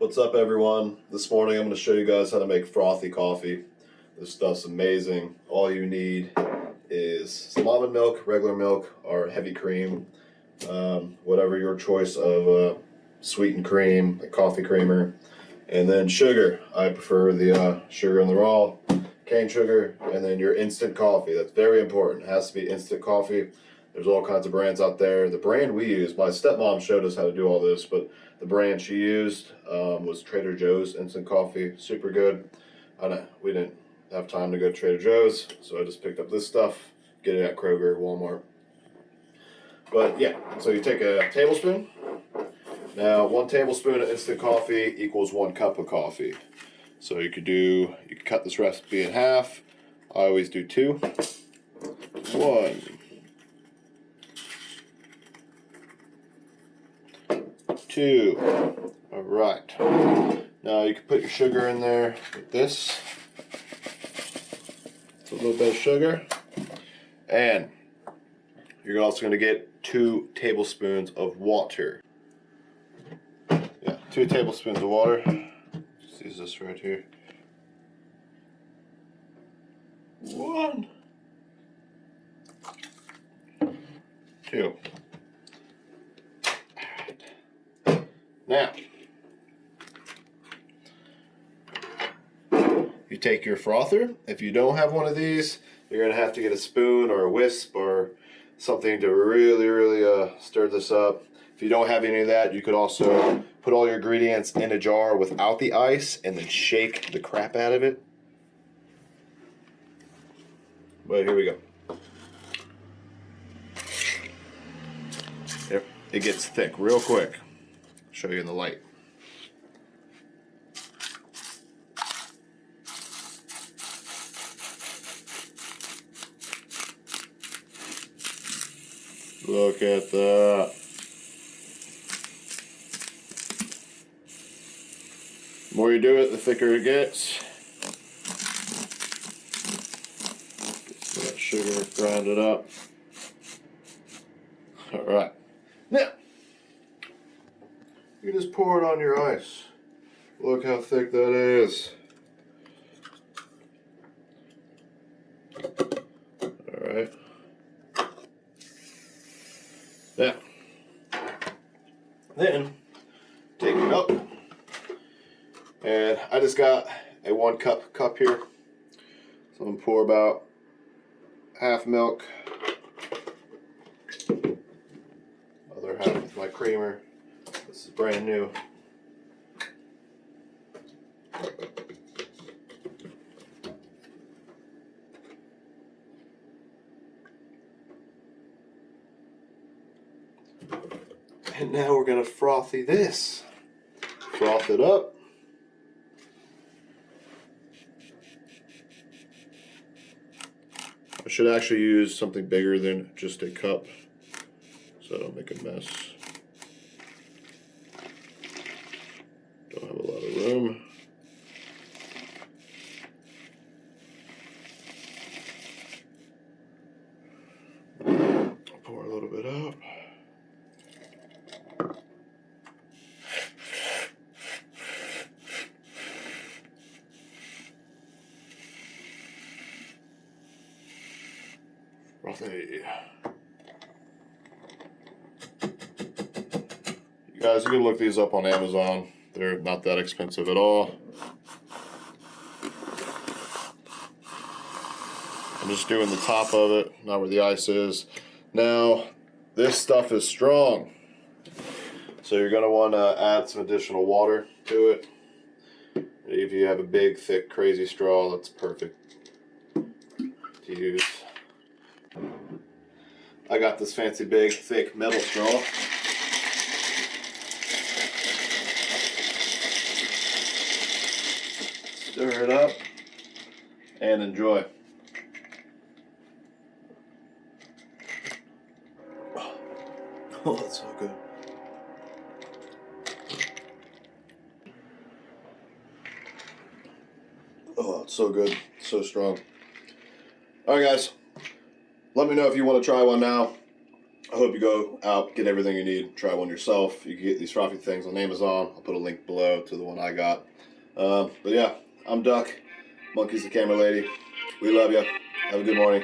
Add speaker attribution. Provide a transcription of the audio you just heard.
Speaker 1: What's up, everyone? This morning I'm going to show you guys how to make frothy coffee. This stuff's amazing. All you need is some almond milk, regular milk, or heavy cream, whatever your choice of sweetened cream, a coffee creamer, and then sugar. I prefer the sugar in the raw, cane sugar, and then your instant coffee. That's very important. It has to be instant coffee. There's all kinds of brands out there. The brand we use, my stepmom showed us how to do all this, but the brand she used was Trader Joe's instant coffee. Super good. We didn't have time to go to Trader Joe's, so I just picked up this stuff. Get it at Kroger, Walmart. But yeah, so you take a tablespoon. Now, 1 tablespoon of instant coffee equals 1 cup of coffee. So you could cut this recipe in half. I always do 2. 1. 2. All right. Now you can put your sugar in there with this. It's a little bit of sugar. And you're also going to get 2 tablespoons of water. Yeah, 2 tablespoons of water. Just use this right here. 1. 2. Now, you take your frother. If you don't have one of these, you're going to have to get a spoon or a whisk or something to really stir this up. If you don't have any of that, you could also put all your ingredients in a jar without the ice and then shake the crap out of it. But here we go. Yep, it gets thick real quick. Show you in the light. Look at that. The more you do it, the thicker it gets. Get some of that sugar, grind it up. All right. Now, you just pour it on your ice. Look how thick that is. Alright. Now, then take it up. And I just got a 1 cup here. So I'm going to pour about half milk. Other half with my creamer. This is brand new. And now we're going to frothy this. Froth it up. I should actually use something bigger than just a cup so I don't make a mess. Don't have a lot of room. Pour a little bit up. Frothy. You guys, you can look these up on Amazon. They're not that expensive at all. I'm just doing the top of it, not where the ice is. Now, this stuff is strong. So you're going to want to add some additional water to it. If you have a big, thick, crazy straw, that's perfect to use. I got this fancy, big, thick metal straw. Stir it up and enjoy. Oh, that's so good. Oh, it's so good. So strong. Alright, guys. Let me know if you want to try one now. I hope you go out, get everything you need, try one yourself. You can get these frothy things on Amazon. I'll put a link below to the one I got. But yeah, I'm Duck. Monkey's the camera lady. We love you. Have a good morning.